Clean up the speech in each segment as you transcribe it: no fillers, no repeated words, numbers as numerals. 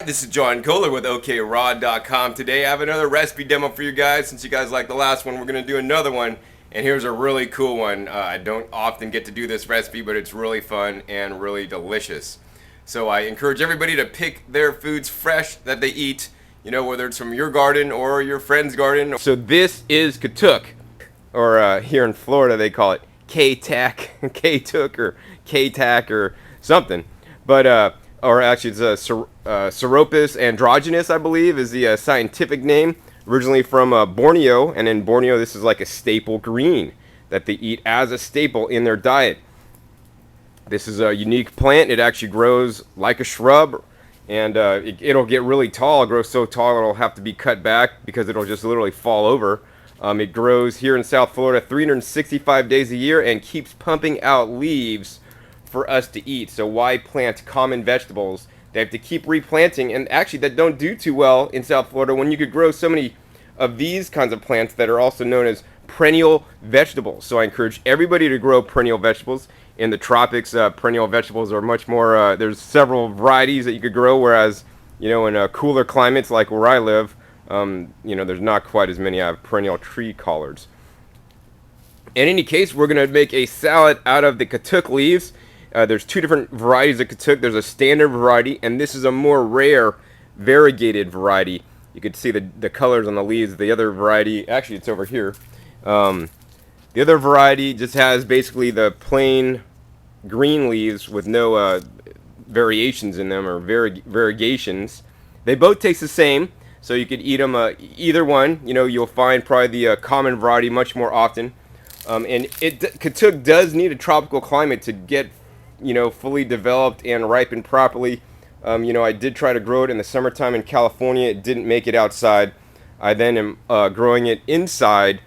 This is John Kohler with OKRod.com. Today I have another recipe demo for you guys. Since you guys like the last one, we're going to do another one. And here's a really cool one. I don't often get to do this recipe, but it's really fun and really delicious. So I encourage everybody to pick their foods fresh that they eat, you know, whether it's from your garden or your friend's garden. So this is Katuk, or here in Florida they call it Katuk, Katuk or Katak or something. But or actually it's a Seropus androgynous, I believe, is the scientific name. Originally from Borneo, and in Borneo this is like a staple green that they eat as a staple in their diet. This is a unique plant. It actually grows like a shrub, and it'll get really tall. It grows so tall it'll have to be cut back because it'll just literally fall over. It grows here in South Florida 365 days a year and keeps pumping out leaves for us to eat. So why plant common vegetables? They have to keep replanting, and actually that don't do too well in South Florida when you could grow so many of these kinds of plants that are also known as perennial vegetables. So I encourage everybody to grow perennial vegetables. In the tropics, perennial vegetables are much more, there's several varieties that you could grow, whereas, you know, in cooler climates like where I live, you know, there's not quite as many perennial tree collards. In any case, we're going to make a salad out of the Katuk leaves. There's two different varieties of Katuk. There's a standard variety, and this is a more rare, variegated variety. You can see the colors on the leaves. The other variety, actually it's over here. The other variety just has basically the plain green leaves with no variations in them or variegations. They both taste the same, so you could eat them either one. You know, you'll find probably the common variety much more often. And Katuk does need a tropical climate to get, you know, fully developed and ripened properly. You know, I did try to grow it in the summertime in California. It didn't make it outside. I then am growing it inside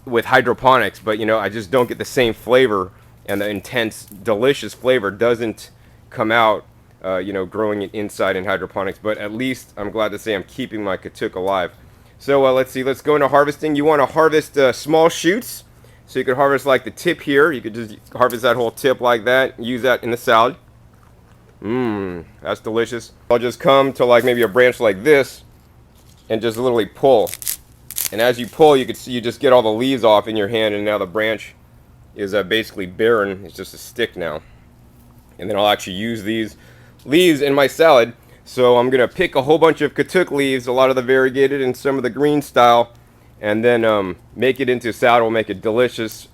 with hydroponics, but you know, I just don't get the same flavor, and the intense, delicious flavor doesn't come out, you know, growing it inside in hydroponics. But at least I'm glad to say I'm keeping my Katuk alive. So let's see, let's go into harvesting. You want to harvest small shoots. So you could harvest like the tip here. You could just harvest that whole tip like that. Use that in the salad. That's delicious. I'll just come to like maybe a branch like this and just literally pull. And as you pull, you can see you just get all the leaves off in your hand, and now the branch is basically barren. It's just a stick now. And then I'll actually use these leaves in my salad. So I'm going to pick a whole bunch of Katuk leaves, a lot of the variegated and some of the green style, and then make it into salad. We'll make a delicious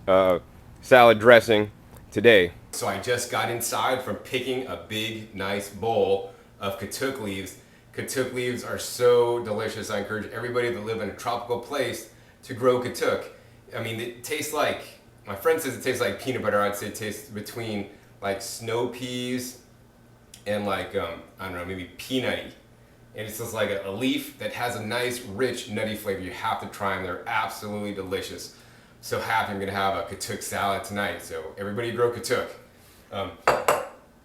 salad dressing today. So I just got inside from picking a big, nice bowl of Katuk leaves. Katuk leaves are so delicious. I encourage everybody that live in a tropical place to grow Katuk. I mean, it tastes like, my friend says it tastes like peanut butter. I'd say it tastes between like snow peas and like, I don't know, maybe peanutty. And it's just like a leaf that has a nice, rich, nutty flavor. You have to try them. They're absolutely delicious. So happy I'm going to have a Katuk salad tonight. So everybody grow Katuk.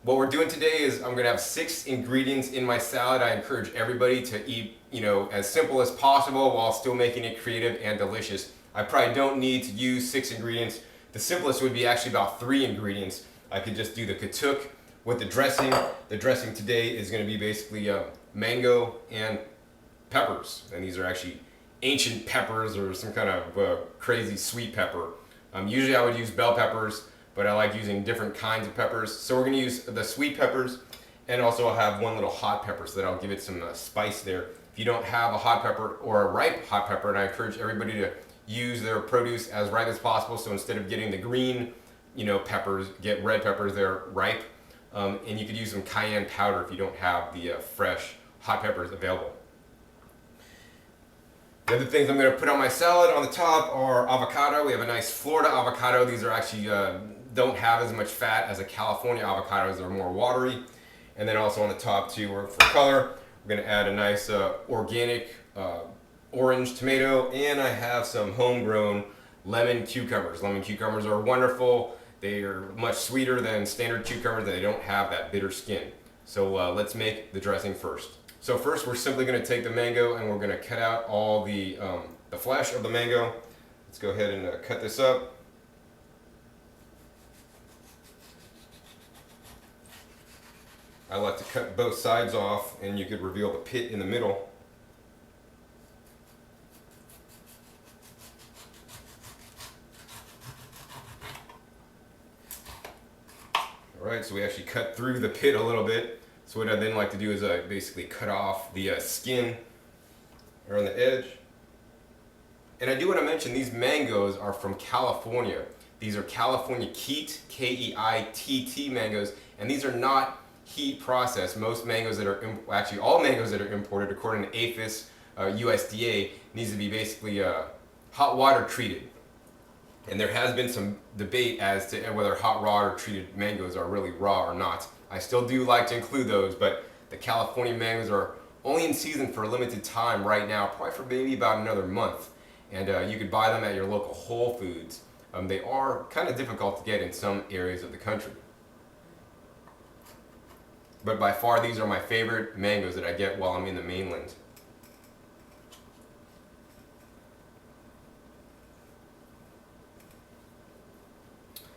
What we're doing today is I'm going to have 6 ingredients in my salad. I encourage everybody to eat, you know, as simple as possible while still making it creative and delicious. I probably don't need to use 6 ingredients. The simplest would be actually about 3 ingredients. I could just do the Katuk with the dressing. The dressing today is going to be basically mango and peppers, and these are actually ancient peppers or some kind of crazy sweet pepper. Usually I would use bell peppers, but I like using different kinds of peppers. So we're going to use the sweet peppers, and also I'll have one little hot pepper so that I'll give it some spice there. If you don't have a hot pepper or a ripe hot pepper, and I encourage everybody to use their produce as ripe as possible, so instead of getting the green, you know, peppers, get red peppers, they're ripe. And you could use some cayenne powder if you don't have the fresh hot peppers available. The other things I'm going to put on my salad on the top are avocado. We have a nice Florida avocado. These are actually don't have as much fat as a California avocados. They're more watery. And then also on the top too, for color, we're going to add a nice organic orange tomato, and I have some homegrown lemon cucumbers. Lemon cucumbers are wonderful. They are much sweeter than standard cucumbers, and they don't have that bitter skin. So let's make the dressing first. So first we're simply going to take the mango and we're going to cut out all the flesh of the mango. Let's go ahead and cut this up. I like to cut both sides off, and you could reveal the pit in the middle. Alright, so we actually cut through the pit a little bit. So what I then like to do is basically cut off the skin around the edge. And I do want to mention these mangoes are from California. These are California Keat, K-E-I-T-T mangoes, and these are not heat processed. Most mangoes that are, actually all mangoes that are imported, according to APHIS, USDA, needs to be basically hot water treated. And there has been some debate as to whether hot water treated mangoes are really raw or not. I still do like to include those, but the California mangoes are only in season for a limited time right now, probably for maybe about another month. And you could buy them at your local Whole Foods. They are kind of difficult to get in some areas of the country. But by far, these are my favorite mangoes that I get while I'm in the mainland.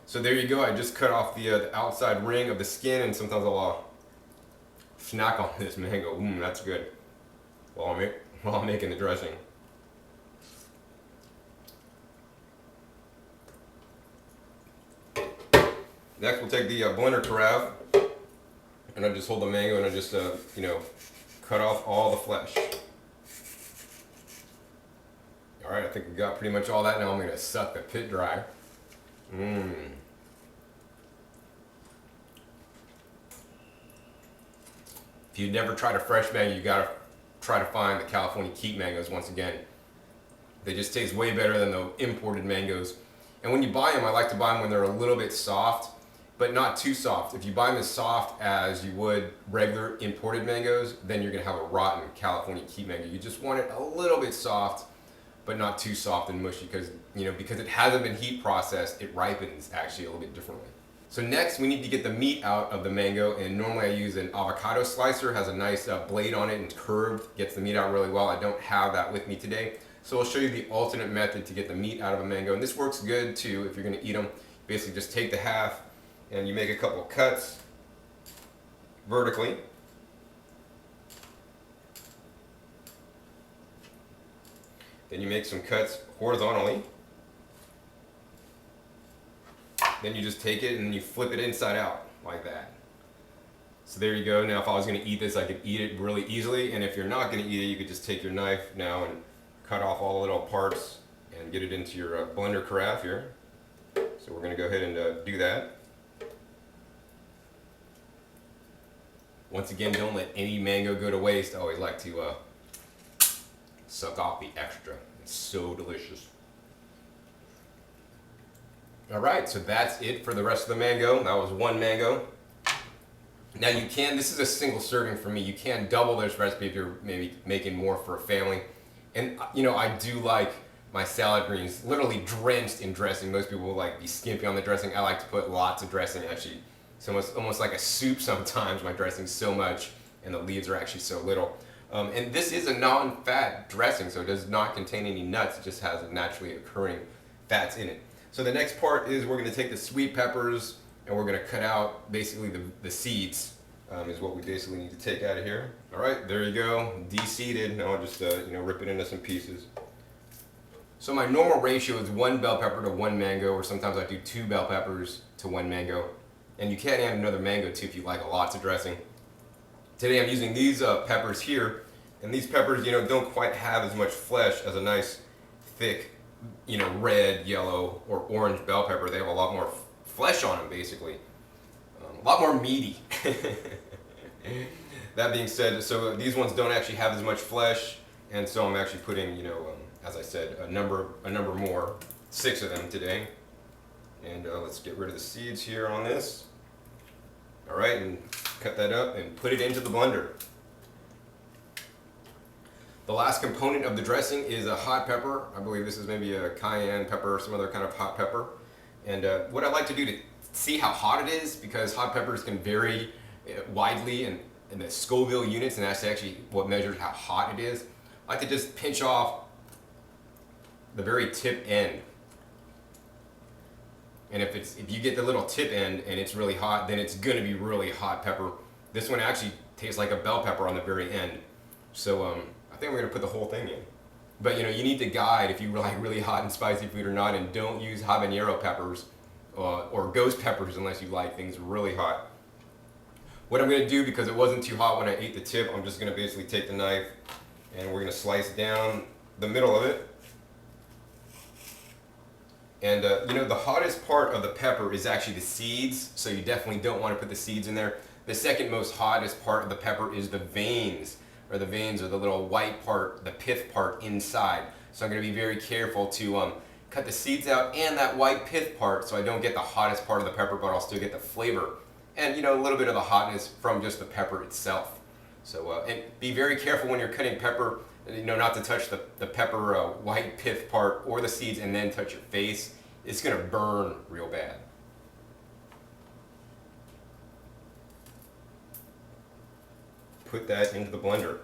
So there you go. I just cut off the outside ring of the skin, and sometimes I'll snack on this mango. That's good. While I'm making the dressing. Next, we'll take the blender carafe, and I just hold the mango and I just cut off all the flesh. All right, I think we got pretty much all that. Now I'm gonna suck the pit dry. If you've never tried a fresh mango, you gotta try to find the California Keat mangoes once again. They just taste way better than the imported mangoes. And when you buy them, I like to buy them when they're a little bit soft, but not too soft. If you buy them as soft as you would regular imported mangoes, then you're gonna have a rotten California Keat mango. You just want it a little bit soft, but not too soft and mushy, because because it hasn't been heat processed, it ripens actually a little bit differently. So next, we need to get the meat out of the mango, and normally I use an avocado slicer. It has a nice blade on it and curved, gets the meat out really well. I don't have that with me today, so I'll show you the alternate method to get the meat out of a mango, and this works good too if you're going to eat them. Basically, just take the half and you make a couple cuts vertically. Then you make some cuts horizontally. Then you just take it and you flip it inside out like that. So there you go. Now if I was going to eat this, I could eat it really easily, and if you're not going to eat it, you could just take your knife now and cut off all the little parts and get it into your blender carafe here. So we're going to go ahead and do that. Once again, don't let any mango go to waste. I always like to suck off the extra. It's so delicious. Alright, so that's it for the rest of the mango. That was one mango. Now you can, this is a single serving for me. You can double this recipe if you're maybe making more for a family. And I do like my salad greens literally drenched in dressing. Most people will be skimpy on the dressing. I like to put lots of dressing, actually. It's almost like a soup sometimes. My dressing's so much and the leaves are actually so little. And this is a non-fat dressing, so it does not contain any nuts. It just has naturally occurring fats in it. So the next part is we're going to take the sweet peppers and we're going to cut out basically the seeds, is what we basically need to take out of here. All right, there you go, de-seeded. Now I'll just rip it into some pieces. So my normal ratio is 1 bell pepper to 1 mango, or sometimes I do 2 bell peppers to 1 mango. And you can add another mango too if you like lots of dressing. Today I'm using these peppers here, and these peppers don't quite have as much flesh as a nice thick red, yellow, or orange bell pepper. They have a lot more flesh on them, basically. A lot more meaty. That being said, so these ones don't actually have as much flesh, and so I'm actually putting, as I said, a number more, 6 of them today. And let's get rid of the seeds here on this. All right, and cut that up and put it into the blender. The last component of the dressing is a hot pepper. I believe this is maybe a cayenne pepper or some other kind of hot pepper. And what I like to do to see how hot it is, because hot peppers can vary widely in the Scoville units, and that's actually what measures how hot it is. I like to just pinch off the very tip end. And if you get the little tip end and it's really hot, then it's going to be really hot pepper. This one actually tastes like a bell pepper on the very end. So I think we're gonna put the whole thing in. But you need to guide if you like really hot and spicy food or not, and don't use habanero peppers or ghost peppers unless you like things really hot. What I'm gonna do, because it wasn't too hot when I ate the tip, I'm just gonna basically take the knife and we're gonna slice down the middle of it. And the hottest part of the pepper is actually the seeds, so you definitely don't want to put the seeds in there. The second most hottest part of the pepper is the veins, or the little white part, the pith part inside. So I'm going to be very careful to cut the seeds out and that white pith part, so I don't get the hottest part of the pepper, but I'll still get the flavor and a little bit of the hotness from just the pepper itself. So and be very careful when you're cutting pepper, not to touch the pepper white pith part or the seeds and then touch your face. It's gonna burn real bad. Put that into the blender.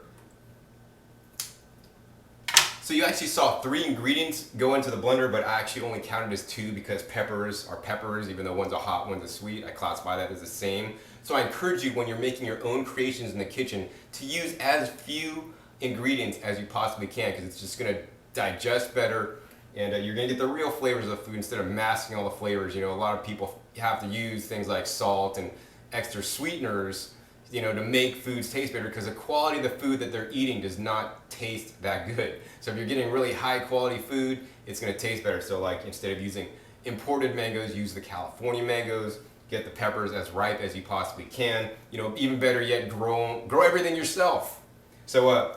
So you actually saw 3 ingredients go into the blender, but I actually only counted as 2 because peppers are peppers, even though one's a hot, one's a sweet. I classify that as the same. So I encourage you, when you're making your own creations in the kitchen, to use as few ingredients as you possibly can, because it's just gonna digest better, and you're gonna get the real flavors of the food instead of masking all the flavors. A lot of people have to use things like salt and extra sweeteners, to make foods taste better, because the quality of the food that they're eating does not taste that good. So if you're getting really high quality food, it's gonna taste better. So like, instead of using imported mangoes, use the California mangoes. Get the peppers as ripe as you possibly can. Even better yet, grow everything yourself. So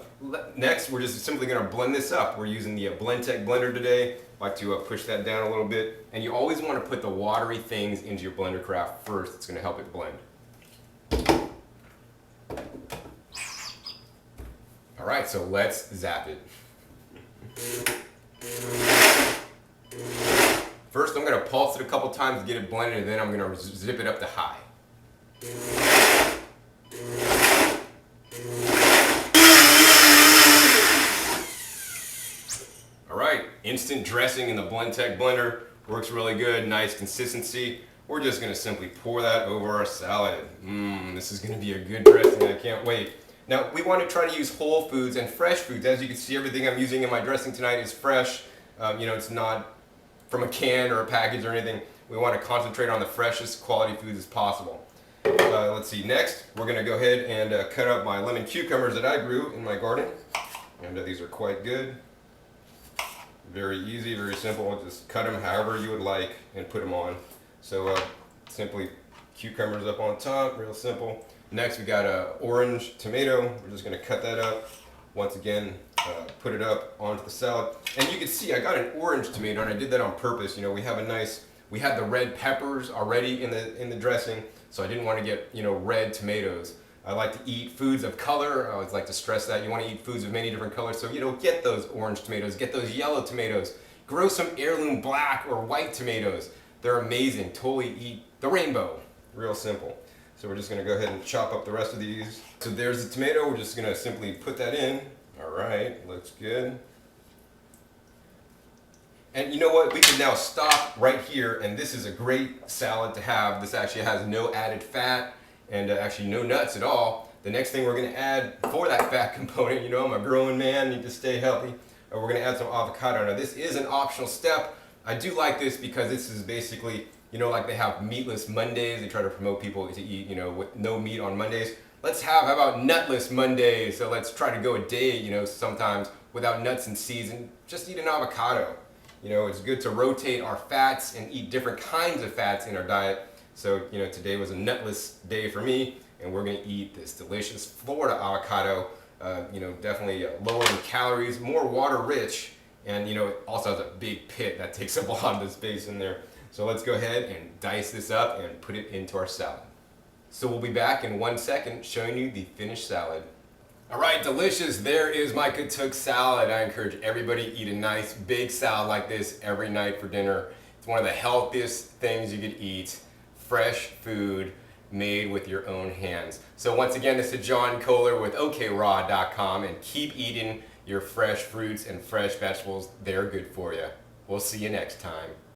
next, we're just simply gonna blend this up. We're using the Blendtec blender today. I like to push that down a little bit. And you always wanna put the watery things into your blender craft first. It's gonna help it blend. All right, so let's zap it. First, I'm gonna pulse it a couple times to get it blended, and then I'm gonna zip it up to high. All right, instant dressing in the Blendtec blender works really good, nice consistency. We're just gonna simply pour that over our salad. This is gonna be a good dressing, I can't wait. Now, we want to try to use whole foods and fresh foods. As you can see, everything I'm using in my dressing tonight is fresh. It's not from a can or a package or anything. We want to concentrate on the freshest quality foods as possible. Let's see, next, we're gonna go ahead and cut up my lemon cucumbers that I grew in my garden. And these are quite good. Very easy, very simple. Just cut them however you would like and put them on. So simply cucumbers up on top, real simple. Next, we got an orange tomato. We're just gonna cut that up. Once again, put it up onto the salad. And you can see I got an orange tomato, and I did that on purpose. We had the red peppers already in the dressing, so I didn't want to get red tomatoes. I like to eat foods of color. I always like to stress that you want to eat foods of many different colors. So get those orange tomatoes, get those yellow tomatoes, grow some heirloom black or white tomatoes. They're amazing. Totally eat the rainbow. Real simple. So we're just gonna go ahead and chop up the rest of these. So there's the tomato. We're just gonna simply put that in. All right, looks good. And you know what? We can now stop right here, and this is a great salad to have. This actually has no added fat and actually no nuts at all. The next thing we're gonna add for that fat component, I'm a growing man, need to stay healthy. We're gonna add some avocado. Now this is an optional step. I do like this because this is basically, like they have meatless Mondays. They try to promote people to eat, with no meat on Mondays. How about nutless Mondays? So let's try to go a day, sometimes without nuts and seeds and just eat an avocado. It's good to rotate our fats and eat different kinds of fats in our diet. So, today was a nutless day for me, and we're gonna eat this delicious Florida avocado. Definitely lower in calories, more water rich, and it also has a big pit that takes up a lot of the space in there. So let's go ahead and dice this up and put it into our salad. So we'll be back in 1 second showing you the finished salad. All right, delicious. There is my Katuk salad. I encourage everybody to eat a nice big salad like this every night for dinner. It's one of the healthiest things you could eat. Fresh food made with your own hands. So once again, this is John Kohler with OKRaw.com, and keep eating your fresh fruits and fresh vegetables. They're good for you. We'll see you next time.